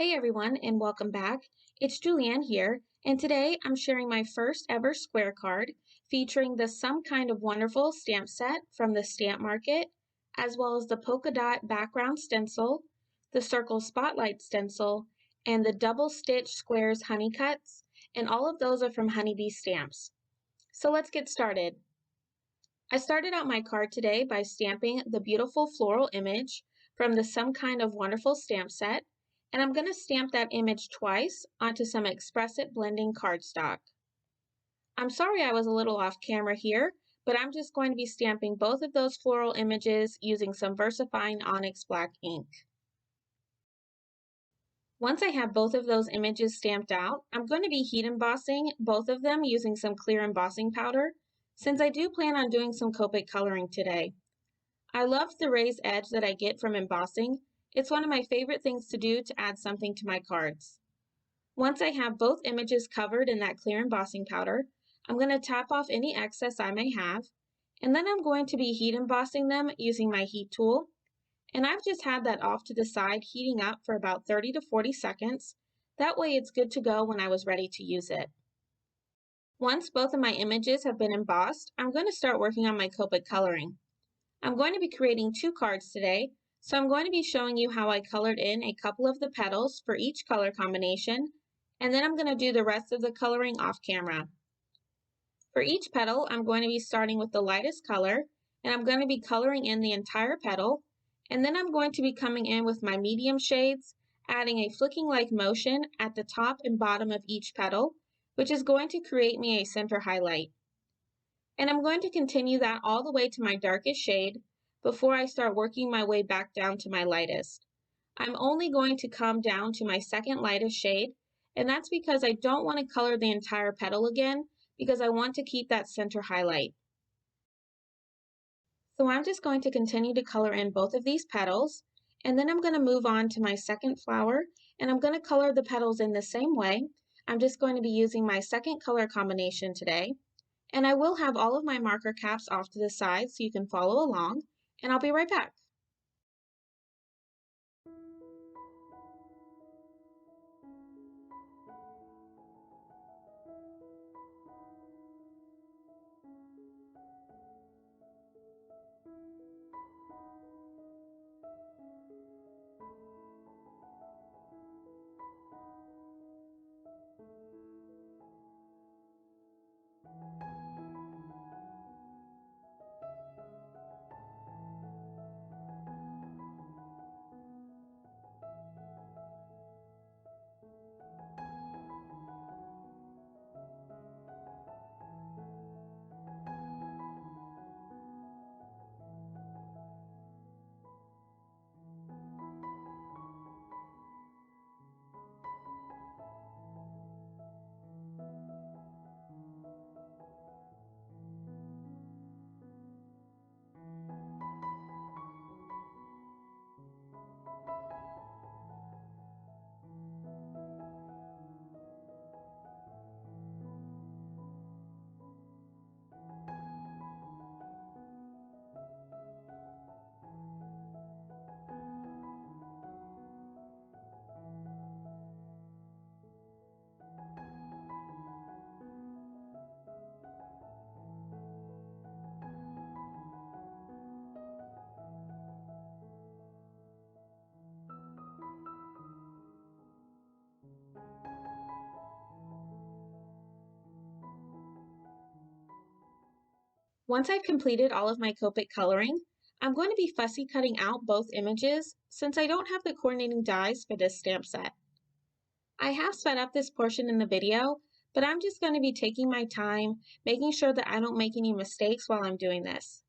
Hey everyone, and welcome back. It's Julianne here, and today I'm sharing my first ever square card featuring the Some Kind of Wonderful stamp set from the Stamp Market, as well as the polka dot background stencil, the circle spotlight stencil, and the double stitch squares honey cuts, and all of those are from Honeybee Stamps. So let's get started. I started out my card today by stamping the beautiful floral image from the Some Kind of Wonderful stamp set, and I'm going to stamp that image twice onto some Express It blending cardstock. I'm sorry I was a little off camera here, but I'm just going to be stamping both of those floral images using some VersaFine Onyx Black ink. Once I have both of those images stamped out, I'm going to be heat embossing both of them using some clear embossing powder, since I do plan on doing some Copic coloring today. I love the raised edge that I get from embossing. It's one of my favorite things to do to add something to my cards. Once I have both images covered in that clear embossing powder, I'm going to tap off any excess I may have, and then I'm going to be heat embossing them using my heat tool. And I've just had that off to the side heating up for about 30 to 40 seconds. That way it's good to go when I was ready to use it. Once both of my images have been embossed, I'm going to start working on my Copic coloring. I'm going to be creating two cards today, so I'm going to be showing you how I colored in a couple of the petals for each color combination, and then I'm going to do the rest of the coloring off camera. For each petal, I'm going to be starting with the lightest color, and I'm going to be coloring in the entire petal, and then I'm going to be coming in with my medium shades, adding a flicking-like motion at the top and bottom of each petal, which is going to create me a center highlight. And I'm going to continue that all the way to my darkest shade before I start working my way back down to my lightest. I'm only going to come down to my second lightest shade, and that's because I don't want to color the entire petal again, because I want to keep that center highlight. So I'm just going to continue to color in both of these petals, and then I'm going to move on to my second flower, and I'm going to color the petals in the same way. I'm just going to be using my second color combination today, and I will have all of my marker caps off to the side so you can follow along, and I'll be right back. Once I've completed all of my Copic coloring, I'm going to be fussy cutting out both images since I don't have the coordinating dies for this stamp set. I have sped up this portion in the video, but I'm just going to be taking my time, making sure that I don't make any mistakes while I'm doing this.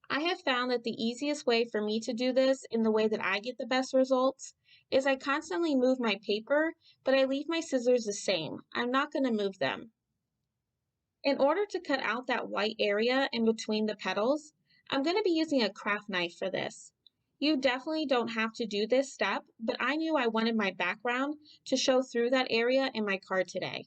I have found that the easiest way for me to do this in the way that I get the best results is I constantly move my paper, but I leave my scissors the same. I'm not going to move them. In order to cut out that white area in between the petals, I'm going to be using a craft knife for this. You definitely don't have to do this step, but I knew I wanted my background to show through that area in my card today.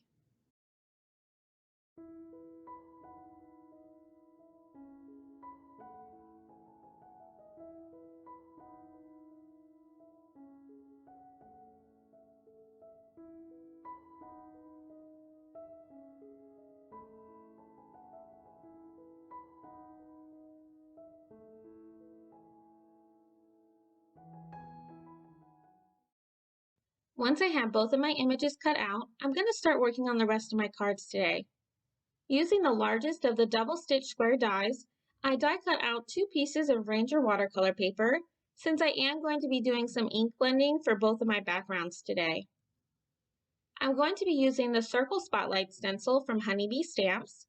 Once I have both of my images cut out, I'm going to start working on the rest of my cards today. Using the largest of the double stitch square dies, I die cut out 2 pieces of Ranger watercolor paper since I am going to be doing some ink blending for both of my backgrounds today. I'm going to be using the Circle Spotlight stencil from Honeybee Stamps,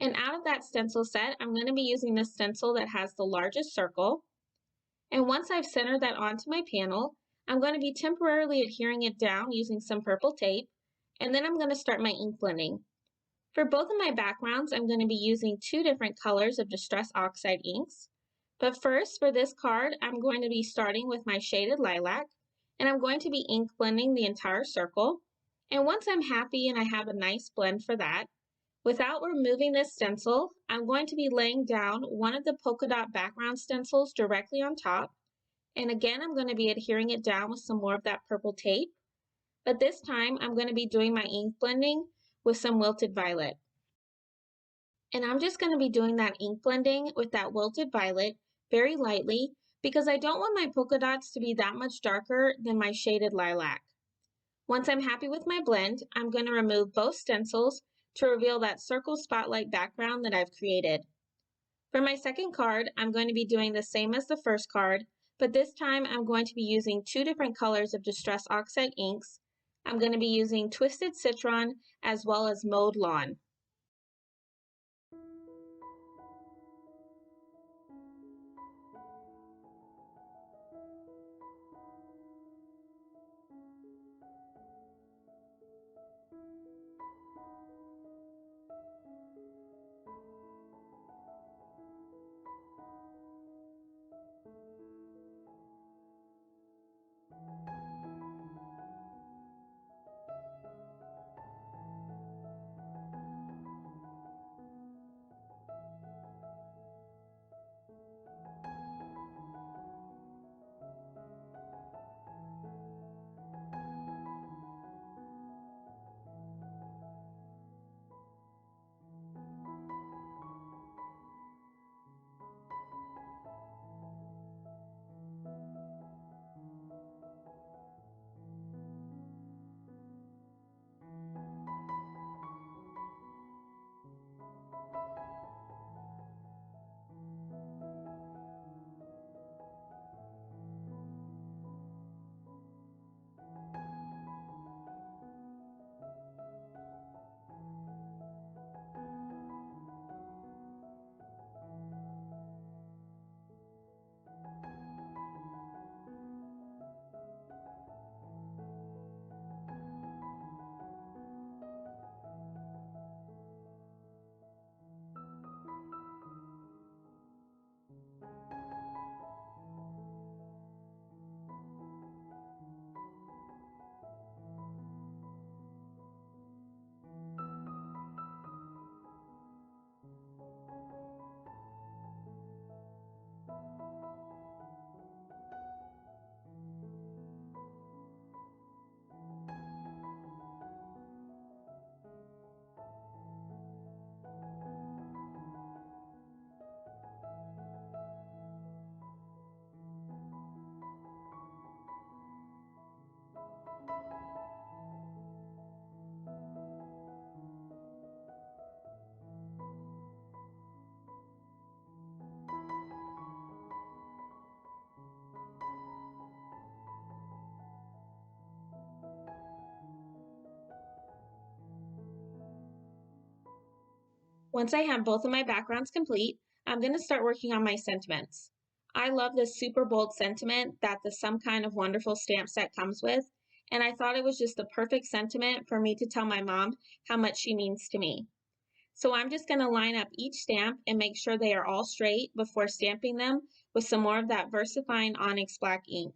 and out of that stencil set, I'm going to be using the stencil that has the largest circle. And once I've centered that onto my panel, I'm going to be temporarily adhering it down using some purple tape, and then I'm going to start my ink blending. For both of my backgrounds, I'm going to be using 2 different colors of Distress Oxide inks. But first, for this card, I'm going to be starting with my shaded lilac, and I'm going to be ink blending the entire circle. And once I'm happy and I have a nice blend for that, without removing this stencil, I'm going to be laying down one of the polka dot background stencils directly on top. And again, I'm going to be adhering it down with some more of that purple tape. But this time, I'm going to be doing my ink blending with some wilted violet. And I'm just going to be doing that ink blending with that wilted violet very lightly because I don't want my polka dots to be that much darker than my shaded lilac. Once I'm happy with my blend, I'm going to remove both stencils to reveal that circle spotlight background that I've created. For my second card, I'm going to be doing the same as the first card, but this time I'm going to be using 2 different colors of Distress Oxide inks. I'm going to be using Twisted Citron as well as Mowed Lawn. Once I have both of my backgrounds complete, I'm going to start working on my sentiments. I love this super bold sentiment that the Some Kind of Wonderful stamp set comes with, and I thought it was just the perfect sentiment for me to tell my mom how much she means to me. So I'm just going to line up each stamp and make sure they are all straight before stamping them with some more of that VersaFine Onyx Black ink.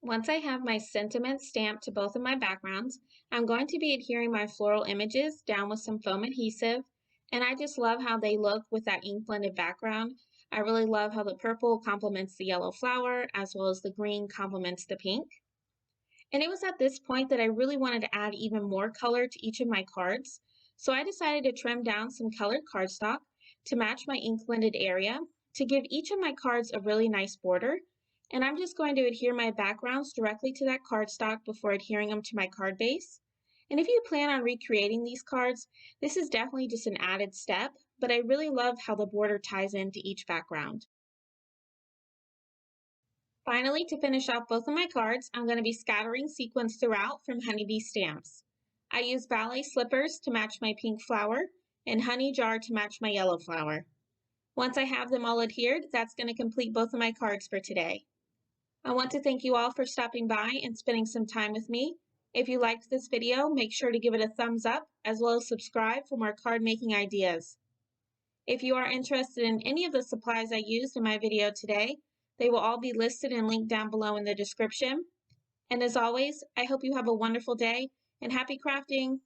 Once I have my sentiments stamped to both of my backgrounds, I'm going to be adhering my floral images down with some foam adhesive, and I just love how they look with that ink blended background. I really love how the purple complements the yellow flower as well as the green complements the pink. And it was at this point that I really wanted to add even more color to each of my cards, so I decided to trim down some colored cardstock to match my ink blended area to give each of my cards a really nice border. And I'm just going to adhere my backgrounds directly to that cardstock before adhering them to my card base. And if you plan on recreating these cards, this is definitely just an added step, but I really love how the border ties into each background. Finally, to finish off both of my cards, I'm going to be scattering sequins throughout from Honeybee Stamps. I use ballet slippers to match my pink flower and honey jar to match my yellow flower. Once I have them all adhered, that's going to complete both of my cards for today. I want to thank you all for stopping by and spending some time with me. If you liked this video, make sure to give it a thumbs up as well as subscribe for more card making ideas. If you are interested in any of the supplies I used in my video today, they will all be listed and linked down below in the description. And as always, I hope you have a wonderful day and happy crafting!